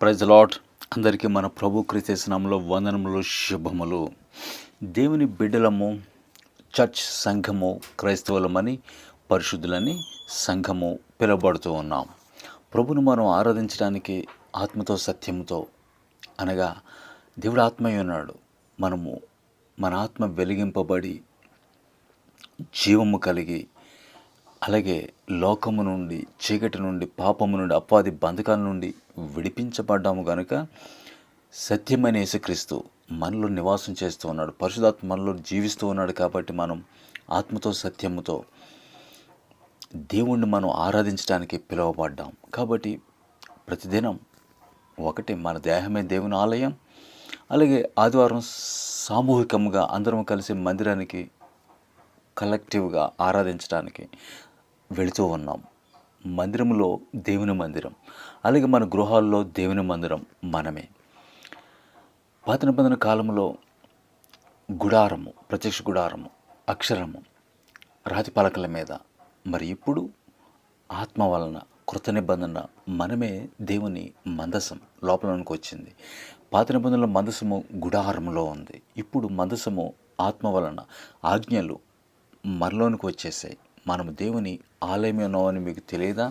Praise lord. అందరికీ మన ప్రభు క్రీస్తు నామములో వందనములు, శుభములు. దేవుని బిడ్డలము, చర్చ్ సంఘము, క్రైస్తవులమని, పరిశుద్ధులని సంఘము పిలువబడుతూ ఉన్నాం. ప్రభును మనం ఆరాధించడానికి ఆత్మతో సత్యముతో, అనగా దేవుడు ఆత్మయ్య ఉన్నాడు. మన ఆత్మ వెలిగింపబడి జీవము కలిగి, అలాగే లోకము నుండి, చీకటి నుండి, పాపము నుండి, అపవాది బంధకాల నుండి విడిపించబడ్డాము కనుక సత్యమైన యేసుక్రీస్తు మనలో నివాసం చేస్తూ ఉన్నాడు. పరిశుద్ధాత్మ మనలో జీవిస్తూ ఉన్నాడు. కాబట్టి మనం ఆత్మతో సత్యముతో దేవుణ్ణి మనం ఆరాధించడానికి పిలువబడ్డాం. కాబట్టి ప్రతిదినం ఒకటి మన దేహమే దేవుని ఆలయం. అలాగే ఆదివారం సామూహికంగా అందరం కలిసి మందిరానికి కలెక్టివ్గా ఆరాధించడానికి వెళుతూ ఉన్నాం. మందిరంలో దేవుని మందిరం, అలాగే మన గృహాల్లో దేవుని మందిరం మనమే. పాత నిబంధన కాలంలో గుడారము, ప్రత్యక్ష గుడారము, అక్షరము, రాతి పలకల మీద. మరి ఇప్పుడు ఆత్మ వలన కృత నిబంధన మనమే దేవుని మందసం లోపలనికి వచ్చింది. పాత నిబంధనలో మందసము గుడారములో ఉంది. ఇప్పుడు మందసము ఆత్మ వలన ఆజ్ఞలు మనలోనికి వచ్చేసాయి. మనము దేవుని ఆలయమే ఉన్నామని మీకు తెలియదా?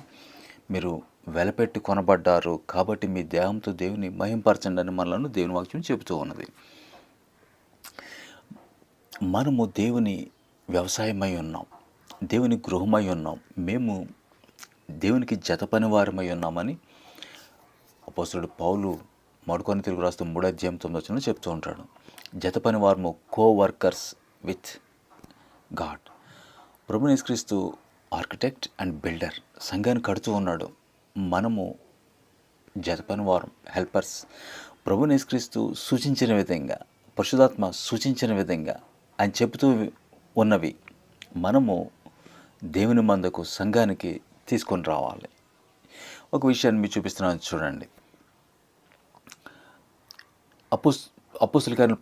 మీరు వెలపెట్టి కొనబడ్డారు, కాబట్టి మీ దేహంతో దేవుని మహింపరచండి అని మనలను దేవుని వాక్యం చెబుతూ ఉన్నది. మనము దేవుని వ్యవసాయమై ఉన్నాం, దేవుని గృహమై ఉన్నాం, మేము దేవునికి జత పని వారమై ఉన్నామని అపోస్తలుడు పౌలు మడుకొని తెలుగు రాస్తూ 3:9 చెప్తూ ఉంటాడు. జత పని వారము, కో వర్కర్స్ విత్ గాడ్. ప్రభువు యేసుక్రీస్తు ఆర్కిటెక్ట్ అండ్ బిల్డర్, సంఘాన్ని కడుతూ ఉన్నాడు. మనము జతపని వారం, హెల్పర్స్. ప్రభువు యేసుక్రీస్తు సూచించిన విధంగా, పరిశుద్ధాత్మ సూచించిన విధంగా ఆయన చెబుతూ ఉన్నవి మనము దేవుని మందకు, సంఘానికి తీసుకొని రావాలి. ఒక విషయాన్ని మీకు చూపిస్తున్నాను, చూడండి. అపోస్తలుల కార్యములు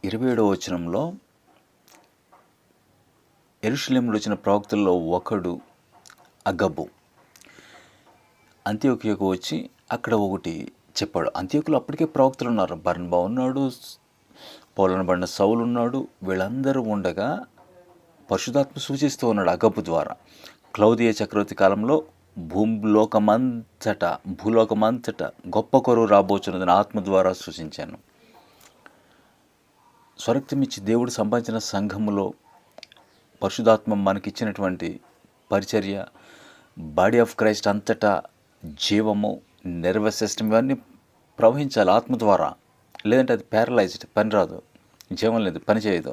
11:27 యెరూషలేములో వచ్చిన ప్రవక్తల్లో ఒకడు అగబు అంతియోకియాకు వచ్చి అక్కడ ఒకటి చెప్పాడు. అంతియోకులో అప్పటికే ప్రవక్తలు ఉన్నారు. బర్నబా ఉన్నాడు, పౌలనబడిన సౌలు ఉన్నాడు. వీళ్ళందరూ ఉండగా పరిశుద్ధాత్మ సూచిస్తూ ఉన్నాడు అగబు ద్వారా. క్లౌదియ చక్రవర్తి కాలంలో భూలోకమంతట గొప్ప కరువు రాబోచున్నదని ఆత్మ ద్వారా సూచించాను. స్వరక్తమిచ్చి దేవుడు సంపాదించిన సంఘములో పరిశుద్ధాత్మ మనకిచ్చినటువంటి పరిచర్య, బాడీ ఆఫ్ క్రైస్ట్ అంతటా జీవము, నర్వస్ సిస్టమ్ ఇవన్నీ ప్రవహించాలి ఆత్మ ద్వారా. లేదంటే అది ప్యారలైజ్డ్, పని రాదు, జీవం లేదు, పని చేయదు.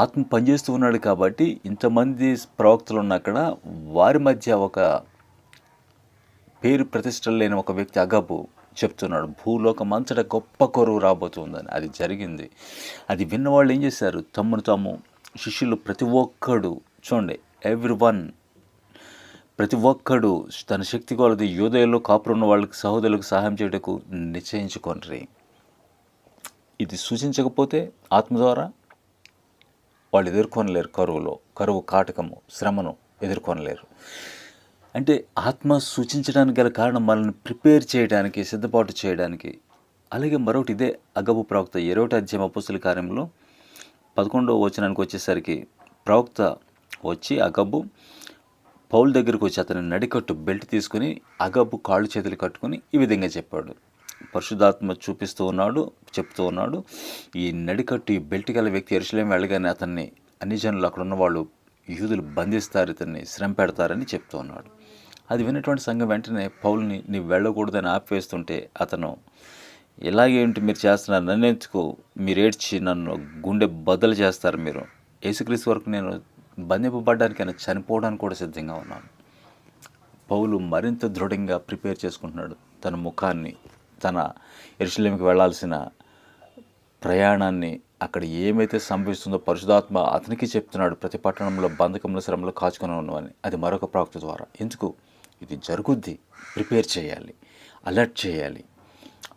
ఆత్మ పనిచేస్తూ ఉన్నాడు. కాబట్టి ఇంతమంది ప్రవక్తలు ఉన్న అక్కడ వారి మధ్య ఒక పేరు ప్రతిష్టలు లేని ఒక వ్యక్తి అగబు చెప్తున్నాడు, భూలోకమంతటా గొప్ప కరువు రాబోతుందని. అది జరిగింది. అది విన్నవాళ్ళు ఏం చేశారు? తమ్మును తాము, శిష్యులు ప్రతి ఒక్కడు, చూడండి, ప్రతి ఒక్కడు తన శక్తి కొలది యూదయలో కాపురున్న వాళ్ళకి, సహోదరులకు సహాయం చేయటకు నిశ్చయించుకొనిరి. ఇది సూచించకపోతే ఆత్మ ద్వారా వాళ్ళు ఎదుర్కొనలేరు. కరువు కాటకము, శ్రమను ఎదుర్కొనలేరు. అంటే ఆత్మ సూచించడానికి గల కారణం మనల్ని ప్రిపేర్ చేయడానికి, సిద్ధపాటు చేయడానికి. అలాగే మరొకటి, ఇదే అగబు ప్రవక్త 20వ అపోస్తలుల కార్యంలో 11వ వచ్చేసరికి ప్రవక్త వచ్చి అగబు పౌలు దగ్గరికి వచ్చి అతని నడికట్టు బెల్ట్ తీసుకుని అగబు కాళ్ళు చేతులు కట్టుకుని ఈ విధంగా చెప్పాడు. పరిశుద్ధాత్మ చెప్తూ ఉన్నాడు, ఈ నడికట్టు, ఈ బెల్ట్ గల వ్యక్తి యెరూషలేము వెళ్ళగానే అతన్ని అన్ని జనులు, అక్కడ ఉన్న వాళ్ళు, యూదులు బంధిస్తారు, ఇతన్ని శ్రమ పెడతారని చెప్తూ ఉన్నాడు. అది విన్నటువంటి సంఘం వెంటనే పౌలుని నీవు వెళ్ళకూడదని ఆపివేస్తుంటే అతను, ఇలాగేంటి మీరు చేస్తున్నారు, నన్ను ఎందుకు మీరు ఏడ్చి నన్ను గుండె బద్దలు చేస్తారు, మీరు యేసుక్రీస్తు వరకు నేను బంధింపబడ్డానికైనా చనిపోవడానికి కూడా సిద్ధంగా ఉన్నాను. పౌలు మరింత దృఢంగా ప్రిపేర్ చేసుకుంటున్నాడు తన ముఖాన్ని, తన యెరూషలేముకి వెళ్ళాల్సిన ప్రయాణాన్ని, అక్కడ ఏమైతే సంభవిస్తుందో పరిశుద్ధాత్మ అతనికి చెప్తున్నాడు. ప్రతి పట్టణంలో బంధకంలో, శ్రమలో కాచుకొని ఉన్నవని. అది మరొక ప్రవక్త ద్వారా. ఎందుకు? ఇది జరుగుద్ది, ప్రిపేర్ చేయాలి, అలర్ట్ చేయాలి.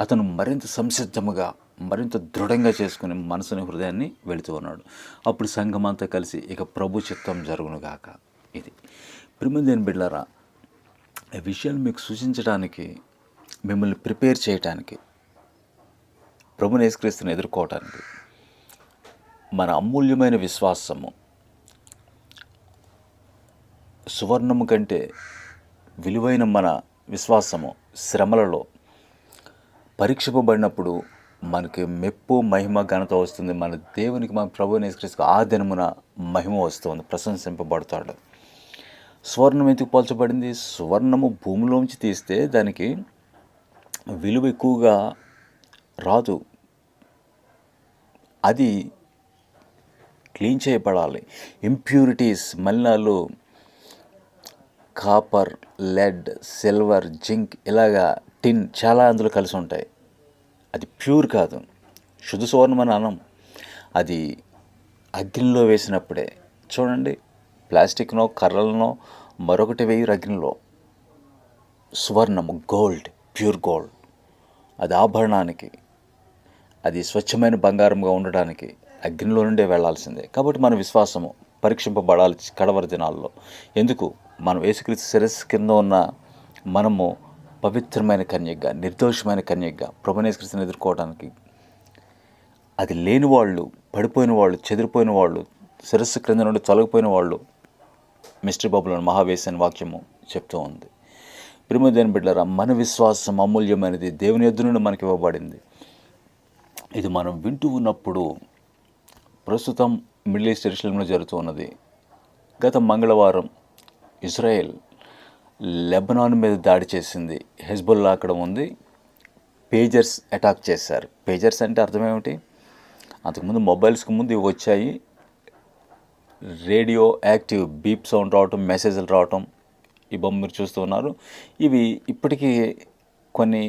అతను మరింత సంసిద్ధముగా, మరింత దృఢంగా చేసుకుని మనసుని, హృదయాన్ని వెళుతూ ఉన్నాడు. అప్పుడు సంఘమంతా కలిసి ఇక ప్రభు చిత్తం జరుగునుగాక. ఇది ప్రియమైన బిడ్డలారా, ఈ విషయాలు మీకు సూచించడానికి మిమ్మల్ని ప్రిపేర్ చేయటానికి, ప్రభువుని యేసుక్రీస్తుని ఎదుర్కోవటానికి మన అమూల్యమైన విశ్వాసము సువర్ణము కంటే విలువైన మన విశ్వాసము శ్రమలలో పరీక్షింపబడినప్పుడు మనకి మెప్పు, మహిమ, ఘనత వస్తుంది. మన దేవునికి, మన ప్రభువుని యేసుక్రీస్తుకు ఆ దినమున మహిమ వస్తుంది, ప్రశంసింపబడతాడు. సువర్ణం ఎందుకు పోల్చబడింది? సువర్ణము భూమిలోంచి తీస్తే దానికి విలువ ఎక్కువగా రాదు, అది క్లీన్ చేయబడాలి. ఇంప్యూరిటీస్, మలినాలు, కాపర్, లెడ్, సిల్వర్, జింక్, ఇలాగా టిన్ చాలా అందులో కలిసి ఉంటాయి. అది ప్యూర్ కాదు, శుద్ధ సువర్ణం అని అనం. అది అగ్నిలో వేసినప్పుడే చూడండి, ప్లాస్టిక్నో కర్రలనో మరొకటి వేయరు అగ్నిలో. సువర్ణము, గోల్డ్, ప్యూర్ గోల్డ్, అది ఆభరణానికి, అది స్వచ్ఛమైన బంగారంగా ఉండడానికి అగ్నిలో నుండే వెళ్లాల్సిందే. కాబట్టి మన విశ్వాసము పరీక్షింపబడాలి కడవరి దినాల్లో. ఎందుకు? మనం యేసుక్రీస్తు శిరస్సు కింద ఉన్న మనము పవిత్రమైన కన్యకగా, నిర్దోషమైన కన్యకగా ప్రభువుని యేసుక్రీస్తుని ఎదుర్కోవడానికి. అది లేని వాళ్ళు, పడిపోయిన వాళ్ళు, చెదిరిపోయిన వాళ్ళు, శిరస్సు క్రింద నుండి తొలగిపోయిన వాళ్ళు మిస్టర్ బబులోని మహావేశని వాక్యము చెప్తూ ఉంది. ప్రియమైన దేవుని బిడ్డలారా, మన విశ్వాసం అమూల్యమైనది, దేవుని యొద్ద నుండి మనకి ఇవ్వబడింది. ఇది మనం వింటూ ఉన్నప్పుడు ప్రస్తుతం మిడిల్ ఈస్ట్ జెరూసలేంలో జరుగుతూ ఉన్నది. గత మంగళవారం ఇజ్రాయెల్ లెబనాన్ మీద దాడి చేసింది. హెజ్బుల్లా అక్కడ ఉంది. పేజర్స్ అటాక్ చేశారు. పేజర్స్ అంటే అర్థం ఏమిటి? అంతకుముందు మొబైల్స్కి ముందు ఇవి వచ్చాయి, రేడియో యాక్టివ్ బీప్ సౌండ్ రావటం, మెసేజ్లు రావటం, ఈ బొమ్మ మీరు చూస్తూ ఉన్నారు. ఇవి ఇప్పటికీ కొన్ని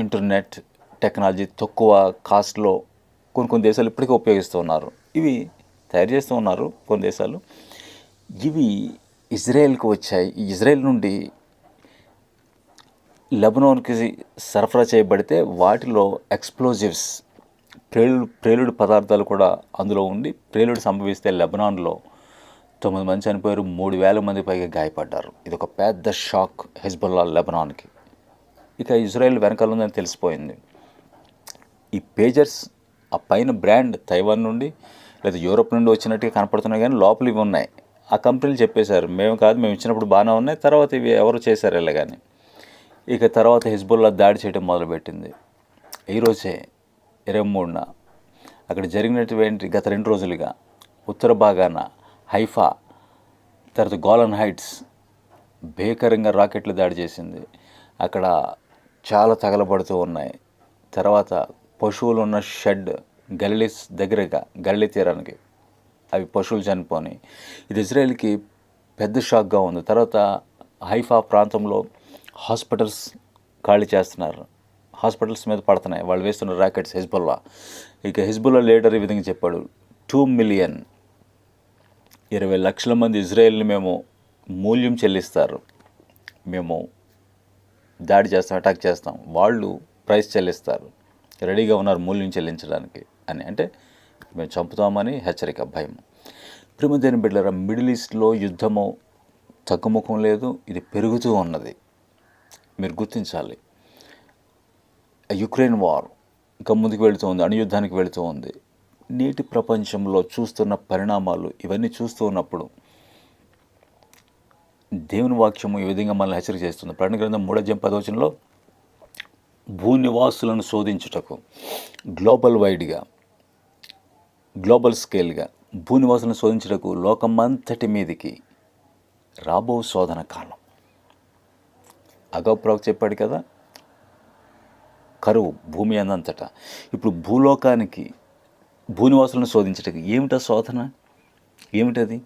ఇంటర్నెట్ టెక్నాలజీ తక్కువ కాస్ట్లో కొన్ని దేశాలు ఇప్పటికీ ఉపయోగిస్తూ ఉన్నారు. ఇవి తయారు చేస్తూ ఉన్నారు కొన్ని దేశాలు. ఇవి ఇజ్రాయెల్కి వచ్చాయి. ఈ ఇజ్రాయెల్ నుండి లెబనాన్కి సరఫరా చేయబడితే వాటిలో ఎక్స్ప్లోజివ్స్, ప్రేలుడు పదార్థాలు కూడా అందులో ఉండి ప్రేలుడు సంభవిస్తే లెబనాన్లో 9 మంది చనిపోయారు, 3,000 మంది పైగా గాయపడ్డారు. ఇది ఒక పెద్ద షాక్ హెజ్బుల్లా లెబనాన్కి. ఇక ఇజ్రాయెల్ వెనకాల ఉందని తెలిసిపోయింది. ఈ పేజర్స్ ఆ పైన బ్రాండ్ తైవాన్ నుండి లేదా యూరోప్ నుండి వచ్చినట్టుగా కనపడుతున్నాయి, కానీ లోపల ఇవి ఉన్నాయి. ఆ కంపెనీలు చెప్పేశారు, మేము కాదు, మేము ఇచ్చినప్పుడు బాగానే ఉన్నాయి, తర్వాత ఇవి ఎవరు చేశారు ఇలా. కానీ ఇక తర్వాత హెజ్బుల్లా దాడి చేయడం మొదలుపెట్టింది. ఈరోజే 23న అక్కడ జరిగినటువంటి గత 2 రోజులుగా ఉత్తర భాగాన హైఫా, తర్వాత గోలన్ హైట్స్ భీకరంగా రాకెట్లు దాడి చేసింది. అక్కడ చాలా తగలబడుతూ ఉన్నాయి. తర్వాత పశువులు ఉన్న షెడ్ గలిలీస్ దగ్గరగా, గలిలీ తీరానికి అవి పశువులు చనిపోయి, ఇది ఇజ్రాయెల్కి పెద్ద షాక్గా ఉంది. తర్వాత హైఫా ప్రాంతంలో హాస్పిటల్స్ ఖాళీ చేస్తున్నారు, హాస్పిటల్స్ మీద పడుతున్నాయి వాళ్ళు వేస్తున్న రాకెట్స్ హెజ్బుల్లా. ఇక హెజ్బుల్లా లీడర్ ఈ విధంగా చెప్పాడు, 2 మిలియన్ 20 లక్షల మంది ఇజ్రాయెల్ని మేము మూల్యం చెల్లిస్తారు, మేము దాడి చేస్తాం, అటాక్ చేస్తాం, వాళ్ళు ప్రైస్ చెల్లిస్తారు, రెడీగా ఉన్నారు మూల్యం చెల్లించడానికి అని. అంటే మేము చంపుతామని హెచ్చరిక, భయం. ప్రియమైన బిడ్డలారా, మిడిల్ ఈస్ట్లో యుద్ధము తగ్గుముఖం లేదు, ఇది పెరుగుతూ ఉన్నది. మీరు గుర్తించాలి, యుక్రెయిన్ వార్ ఇంకా ముందుకు వెళుతూ ఉంది, అణుయుద్ధానికి వెళుతూ ఉంది. నేటి ప్రపంచంలో చూస్తున్న పరిణామాలు ఇవన్నీ చూస్తూ ఉన్నప్పుడు దేవుని వాక్యము ఈ విధంగా మనల్ని హెచ్చరిక చేస్తుంది. ప్రకటన గ్రంథం 3:10 భూనివాసులను శోధించుటకు గ్లోబల్ వైడ్గా, గ్లోబల్ స్కేల్గా భూనివాసులను శోధించుటకు లోకమంతటి మీదికి రాబో శోధన కాలం. అగౌప్రవక్త చెప్పాడు కదా, కరువు భూమి అందంతటా. ఇప్పుడు భూలోకానికి, భూనివాసులను శోధించటకు ఏమిటా శోధన? ఏమిటది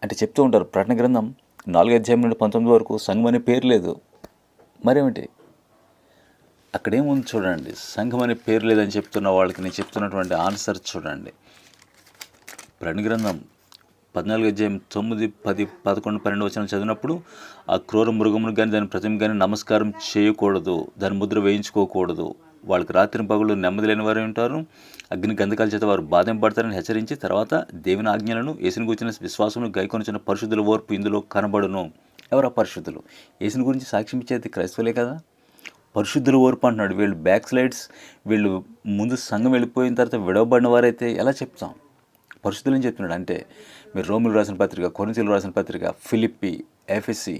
అంటే చెప్తూ ఉంటారు. ప్రకటన గ్రంథం 4:19 వరకు సంఘం అనే పేరు లేదు. మరేమిటి అక్కడేముంది చూడండి. సంఘం అనే పేరు లేదని చెప్తున్న వాళ్ళకి నేను చెప్తున్నటువంటి ఆన్సర్ చూడండి. ప్రకటన గ్రంథం 14:9, 10, 11, 12 చదివినప్పుడు ఆ క్రూర మృగమును కానీ దాని ప్రతిమ కానీ నమస్కారం చేయకూడదు, దాని ముద్ర వేయించుకోకూడదు, వాళ్ళకి రాత్రి పగులు నెమ్మది లేని వారు ఉంటారు, అగ్ని గంధకాల చేత వారు బాధింపడతారని హెచ్చరించి, తర్వాత దేవుని ఆజ్ఞలను యేసుని గూర్చిన విశ్వాసమును గైకొనిచిన పరిశుద్ధుల ఓర్పు ఇందులో కనబడును ఎవరు పరిశుద్ధులు? యేసుని గురించి సాక్ష్యం ఇచ్చేది క్రైస్తవులే కదా. పరిశుద్ధులు ఓర్పు అంటున్నాడు. వీళ్ళు బ్యాక్ స్లైడ్స్, వీళ్ళు ముందు సంఘం వెళ్ళిపోయిన తర్వాత విడవబడిన వారైతే ఎలా చెప్తాం? పరిశుద్ధులని చెప్తున్నాడు. అంటే మీరు రోమిలు రాసిన పత్రిక, కొరింథీయులకు రాసిన పత్రిక, ఫిలిప్పి, ఎఫెసీ,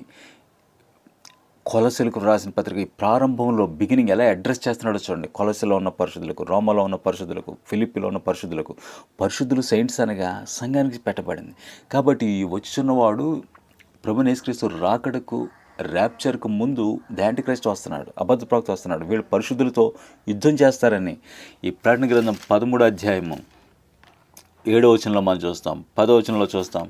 కొలసీలకు రాసిన పత్రిక, ఈ ప్రారంభంలో బిగినింగ్ ఎలా అడ్రస్ చేస్తున్నాడో చూడండి. కొలసీలో ఉన్న పరిశుద్ధులకు, రోమాలో ఉన్న పరిశుద్ధులకు, ఫిలిప్పిలో ఉన్న పరిశుద్ధులకు. పరిశుద్ధులు సెయింట్స్ అనగా సంఘానికి పెట్టబడింది. కాబట్టి వచ్చుచున్నవాడు ప్రభువైన యేసుక్రీస్తు రాకడకు, ర్యాప్చర్కు ముందు ది యాంటిక్రైస్ట్ వస్తున్నాడు, అబద్ధ ప్రవక్త వస్తున్నాడు. వీళ్ళు పరిశుద్ధులతో యుద్ధం చేస్తారని ఈ ప్రకటన గ్రంథం 13వ అధ్యాయము 7వ వచనంలో మనం చూస్తాం, 10వ వచనంలో చూస్తాం.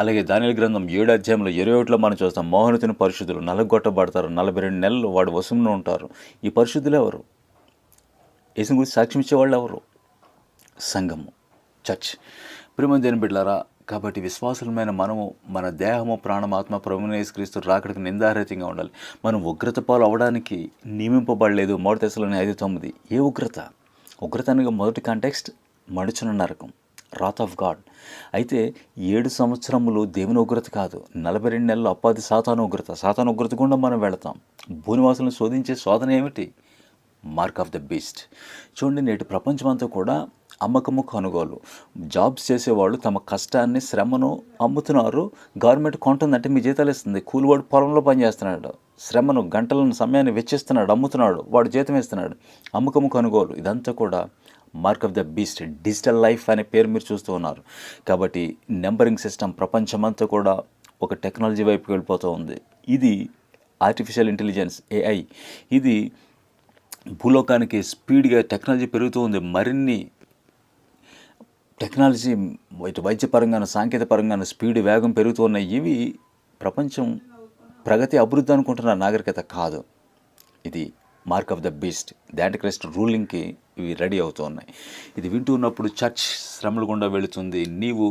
అలాగే దానియేలు గ్రంథం 7వ అధ్యాయంలో 21లో మనం చూస్తాం. మోహనుతుని పరిశుద్ధులు నలగొట్టబడతారు, 42 నెలలు వాడు వశంలో ఉంటారు. ఈ పరిశుద్ధులు ఎవరు? యేసుని గురించి సాక్ష్యం ఇచ్చేవాళ్ళు ఎవరు? సంఘము, చర్చ్. ప్రియమైన దేవుని బిడ్డలారా, కాబట్టి విశ్వాసులమైన మనము మన దేహము, ప్రాణమాత్మ ప్రభువైన యేసుక్రీస్తు రాకడకు నిందారహితంగా ఉండాలి. మనం ఉగ్రత పాలు అవ్వడానికి నియమింపబడలేదు. 1 తెస్సలోనికైయులు 5:9. ఏ ఉగ్రత? ఉగ్రత అనగా మొదటి కాంటెక్స్ట్ మడుచున నరకం, రాత్ ఆఫ్ గాడ్. అయితే 7 సంవత్సరములు దేవుని ఉగ్రత కాదు, 42 నెలలు అపాది సాతాను ఉగ్రత. సాతాను ఉగ్రత గుండా మనం వెళతాం. భూనివాసులను శోధించే శోధన ఏమిటి? Mark of the beast. చూడండి, నేటి ప్రపంచమంతా కూడా అమ్మకము, కొనుగోలు. జాబ్స్ చేసేవాళ్ళు తమ కష్టాన్ని, శ్రమను అమ్ముతున్నారు. గవర్నమెంట్ కొంటుందంటే మీ జీతాలు ఇస్తుంది. కూలివాడు పొలంలో పనిచేస్తున్నాడు, శ్రమను, గంటలను, సమయాన్ని వెచ్చిస్తున్నాడు, అమ్ముతున్నాడు, వాడు జీతం ఇస్తున్నాడు. అమ్మకము, కొనుగోలు, ఇదంతా కూడా mark of the beast. Digital life అనే పేరు మీరు చూస్తూ ఉన్నారు. కాబట్టి నెంబరింగ్ సిస్టమ్ ప్రపంచమంతా కూడా ఒక టెక్నాలజీ వైపు వెళ్ళిపోతూ ఉంది. ఇది ఆర్టిఫిషియల్ ఇంటెలిజెన్స్, ఏఐ. ఇది భూలోకానికి స్పీడ్గా టెక్నాలజీ పెరుగుతూ ఉంది. మరిన్ని టెక్నాలజీ ఇటు వైద్యపరంగాను, సాంకేతిక పరంగాను స్పీడ్, వేగం పెరుగుతూ ఉన్నాయి. ఇవి ప్రపంచం ప్రగతి, అభివృద్ధి అనుకుంటున్న నాగరికత కాదు. ఇది mark of the beast. The antichrist రూలింగ్కి ఇవి రెడీ అవుతూ ఉన్నాయి. ఇది వింటూ ఉన్నప్పుడు చర్చ్ శ్రమల గుండా వెళుతుంది. నీవు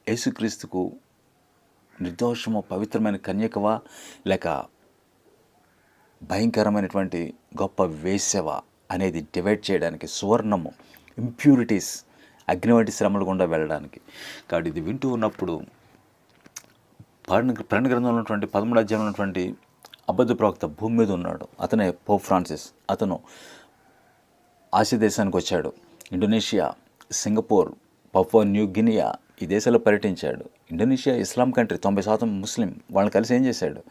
యేసుక్రీస్తుకు నిర్దోషము, పవిత్రమైన కన్యకవా, లేక భయంకరమైనటువంటి గొప్ప వేశ్యవా అనేది డివైడ్ చేయడానికి, సువర్ణము, ఇంప్యూరిటీస్, అగ్ని వంటి శ్రమలు గుండా వెళ్ళడానికి. కాబట్టి ఇది వింటూ ఉన్నప్పుడు ప్రకటన గ్రంథంలో ఉన్నటువంటి 13వ అధ్యాయంలో ఉన్నటువంటి అబద్ధ ప్రవక్త భూమి మీద ఉన్నాడు. అతనే పోప్ ఫ్రాన్సిస్. అతను ఆసియా దేశానికి వచ్చాడు. Indonesia, Singapore, Papua new Guinea ఈ దేశాల్లో పర్యటించాడు. ఇండోనేషియా ఇస్లాం కంట్రీ, 90% ముస్లిం. వాళ్ళని కలిసి ఏం చేశాడు?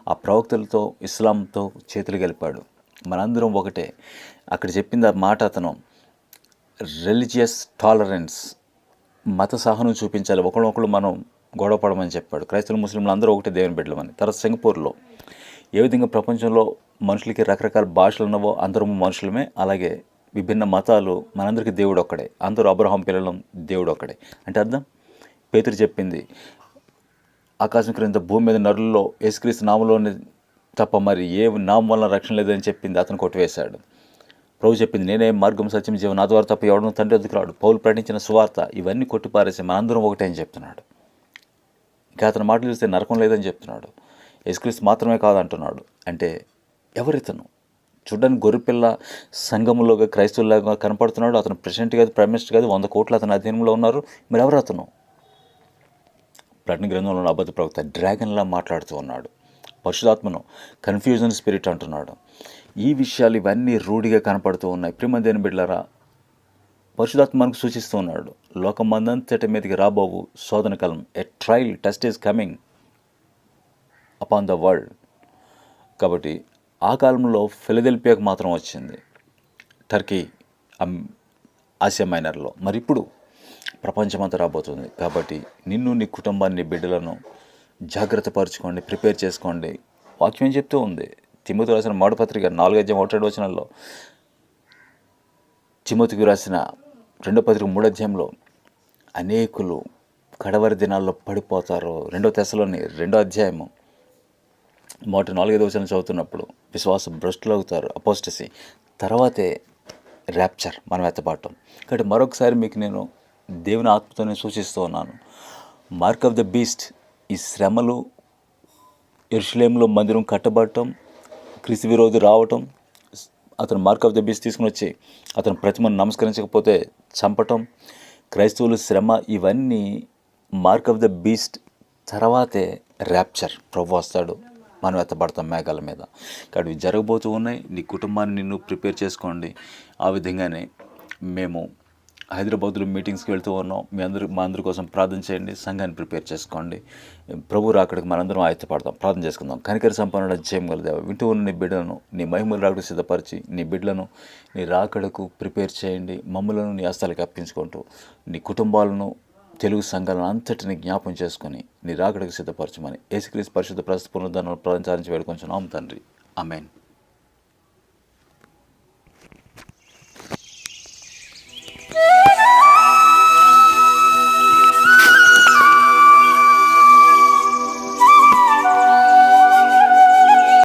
ఆ ప్రవక్తలతో, ఇస్లాంతో చేతులు కలిపాడు. మనందరం ఒకటే. అక్కడ చెప్పింది ఆ మాట, అతను రిలీజియస్ టాలరెన్స్, మత సహనం చూపించాలి, ఒకళ్ళొకళ్ళు మనం గొడవ పడమని చెప్పాడు. క్రైస్తవులు, ముస్లింలు అందరూ ఒకటే దేవుని బిడ్డలమని. తర్వాత సింగపూర్లో ఏ విధంగా ప్రపంచంలో మనుషులకి రకరకాల భాషలు ఉన్నవో అందరూ మనుషులమే, అలాగే విభిన్న మతాలు, మనందరికీ దేవుడు ఒక్కడే, అందరూ అబ్రహాం పిల్లలం, దేవుడు ఒక్కడే. అంటే అర్థం, పేతురు చెప్పింది, ఆకాశం క్రింద భూమి మీద నరుల్లో యేసుక్రీస్తు నామంలోనే తప్ప మరి ఏ నామం వల్ల రక్షణ లేదని చెప్పింది, అతను కొట్టివేశాడు. ప్రభు చెప్పింది, నేనే మార్గం, సత్యం, జీవం, నా ద్వారా తప్ప ఎవడనూ తండ్రి వద్దకు రాడు. పౌలు ప్రకటించిన సువార్త, ఇవన్నీ కొట్టిపారేసి మనందరం ఒకటే అని చెప్తున్నాడు. ఇంకా అతని మాటలు చూస్తే నరకం లేదని చెప్తున్నాడు. యేసుక్రీస్తు మాత్రమే కాదంటున్నాడు. అంటే ఎవరితను? చూడడానికి గొర్రెపిల్ల సంఘములోగా క్రైస్తవులాగా కనపడుతున్నాడు. అతను ప్రెసిడెంట్ కాదు, ప్రైమ్ మినిస్టర్ కాదు, 100 కోట్లు అతని అధీనంలో ఉన్నారు. మరి ఎవరు అతను? ప్రకటన గ్రంథంలో ఉన్న అబద్ధ ప్రవక్త డ్రాగన్లా మాట్లాడుతూ ఉన్నాడు. పరిశుద్ధాత్మను కన్ఫ్యూజన్ స్పిరిట్ అంటున్నాడు. ఈ విషయాలు ఇవన్నీ రూఢిగా కనపడుతూ ఉన్నాయి. ప్రియమైన దేవుని బిడ్డలారా, పరిశుద్ధాత్మ మనకు సూచిస్తూ ఉన్నాడు, లోకం మందంతటి మీదకి రాబోవు శోధన కాలం, a trial, test is coming upon the world. కాబట్టి ఆ కాలంలో ఫిలదెల్ఫియాకు మాత్రం వచ్చింది, టర్కీ, ఆసియా మైనర్లో. మరి ఇప్పుడు ప్రపంచమంతా రాబోతుంది. కాబట్టి నిన్ను, నీ కుటుంబాన్ని, బిడ్డలను జాగ్రత్త పరుచుకోండి, ప్రిపేర్ చేసుకోండి. వాక్యం ఏం చెప్తూ ఉంది? తిమోతికి రాసిన మొదటి పత్రిక 4:1 తిమోతికి రాసిన 2వ పత్రిక 3వ అధ్యాయంలో అనేకులు కడవరి దినాల్లో పడిపోతారు. 2వ తెస్సలోని 2వ అధ్యాయము 4-5 చదువుతున్నప్పుడు విశ్వాసం భ్రష్టులు అవుతారు, అపోస్టసీ. తర్వాతే ర్యాప్చర్, మనం ఎత్తబాటం. కాబట్టి మరొకసారి మీకు నేను దేవుని ఆత్మతోనే సూచిస్తూ ఉన్నాను. మార్క్ ఆఫ్ ద బీస్ట్, ఈ శ్రమలు, యెరూషలేములో మందిరం కట్టబడటం, క్రీస్తు విరోధి రావటం, అతను మార్క్ ఆఫ్ ద బీస్ట్ తీసుకుని వచ్చి అతను ప్రతిమను నమస్కరించకపోతే చంపటం, క్రైస్తవులు శ్రమ, ఇవన్నీ మార్క్ ఆఫ్ ద బీస్ట్ తర్వాతే ర్యాప్చర్, ప్రభు వస్తాడు, మనం ఎత్తబడతాం మేఘాల మీద. కాబట్టి ఇవి జరగబోతూ ఉన్నాయి. నీ కుటుంబాన్ని నిన్ను ప్రిపేర్ చేసుకోండి. ఆ విధంగానే మేము హైదరాబాద్లో మీటింగ్స్కి వెళ్తూ ఉన్నాం. మా అందరి కోసం ప్రార్థన చేయండి, సంఘాన్ని ప్రిపేర్ చేసుకోండి. ప్రభు రాకడికి మనందరం ఆయత్తపడతాం. ప్రార్థన చేసుకుందాం. కనికర సంపన్నుడ, జయం గల దేవా, వింటూ ఉన్న నీ బిడ్డలను నీ మహిమల రాకడకు సిద్ధపరిచి, నీ బిడ్డలను నీ రాకడకు ప్రిపేర్ చేయండి. మమ్మలను నీ హస్తాలకు అప్పించుకుంటూ నీ కుటుంబాలను, తెలుగు సంఘాలను అంతటిని జ్ఞాపం చేసుకొని నీ రాకడకు సిద్ధపరచమని యేసుక్రీస్తు పరిశుద్ధ ప్రస్తుత పునరుద్ధరణను ప్రవచించాలని వేడుకొంచున్నాం తండ్రి. ఆమేన్.